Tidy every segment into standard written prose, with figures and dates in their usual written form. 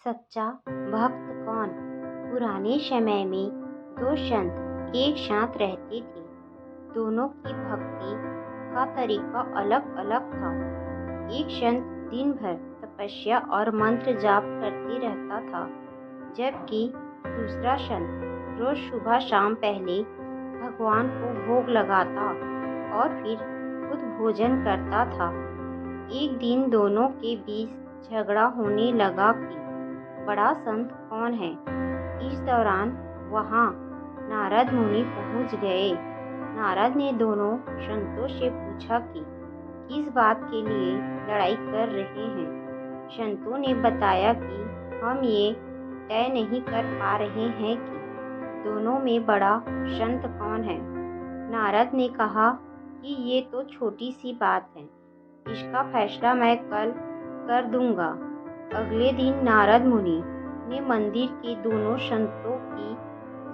सच्चा भक्त कौन। पुराने समय में दो संत एक साथ रहते थे। दोनों की भक्ति का तरीका अलग अलग था। एक संत दिन भर तपस्या और मंत्र जाप करते रहता था, जबकि दूसरा संत रोज सुबह शाम पहले भगवान को भोग लगाता और फिर खुद भोजन करता था। एक दिन दोनों के बीच झगड़ा होने लगा कि बड़ा संत कौन है। इस दौरान वहां नारद मुनि पहुंच गए। नारद ने दोनों संतों से पूछा कि किस बात के लिए लड़ाई कर रहे हैं। संतों ने बताया कि हम ये तय नहीं कर पा रहे हैं कि दोनों में बड़ा संत कौन है। नारद ने कहा कि ये तो छोटी सी बात है, इसका फैसला मैं कल कर दूंगा। अगले दिन नारद मुनि ने मंदिर के दोनों संतों की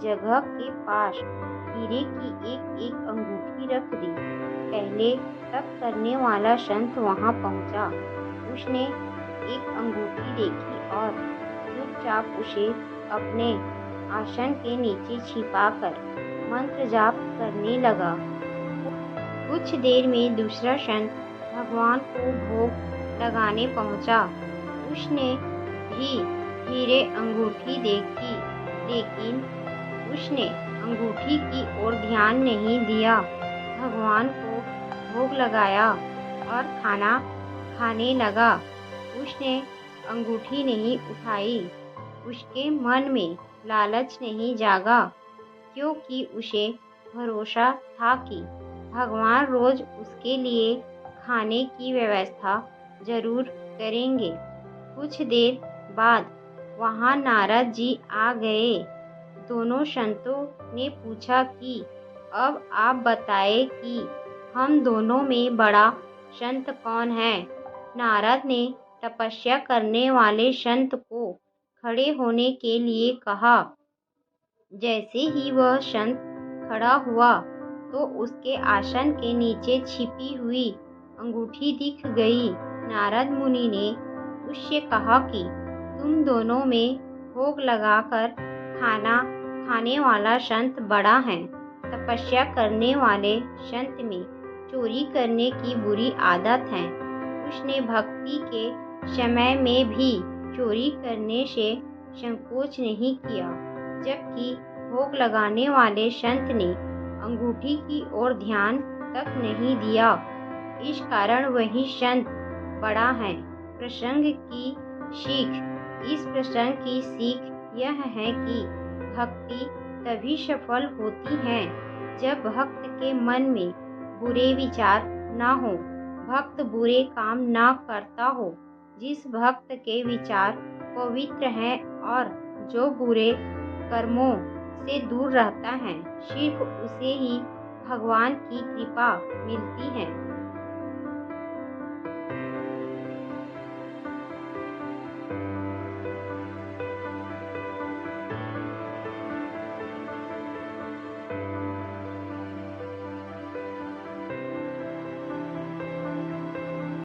जगह के पास हीरे की एक एक अंगूठी रख दी। पहले तप करने वाला संत वहां पहुंचा। उसने एक अंगूठी देखी और चुपचाप उसे अपने आसन के नीचे छिपाकर मंत्र जाप करने लगा। कुछ देर में दूसरा संत भगवान को भोग लगाने पहुंचा। उसने भी हीरे अंगूठी देखी, लेकिन उसने अंगूठी की ओर ध्यान नहीं दिया। भगवान को भोग लगाया और खाना खाने लगा। उसने अंगूठी नहीं उठाई। उसके मन में लालच नहीं जागा, क्योंकि उसे भरोसा था कि भगवान रोज उसके लिए खाने की व्यवस्था जरूर करेंगे। कुछ देर बाद वहां नारद जी आ गए। दोनों संतों ने पूछा कि अब आप बताएं कि हम दोनों में बड़ा संत कौन है। नारद ने तपस्या करने वाले संत को खड़े होने के लिए कहा। जैसे ही वह संत खड़ा हुआ तो उसके आसन के नीचे छिपी हुई अंगूठी दिख गई। नारद मुनि ने उससे कहा कि तुम दोनों में भोग लगाकर खाना खाने वाला संत बड़ा है। तपस्या करने वाले संत में चोरी करने की बुरी आदत है। उसने भक्ति के समय में भी चोरी करने से संकोच नहीं किया, जबकि भोग लगाने वाले संत ने अंगूठी की ओर ध्यान तक नहीं दिया। इस कारण वही संत बड़ा है। प्रसंग की सीख। इस प्रसंग की सीख यह है कि भक्ति तभी सफल होती है जब भक्त के मन में बुरे विचार न हो, भक्त बुरे काम न करता हो। जिस भक्त के विचार पवित्र हैं और जो बुरे कर्मों से दूर रहता है, सिर्फ उसे ही भगवान की कृपा मिलती है।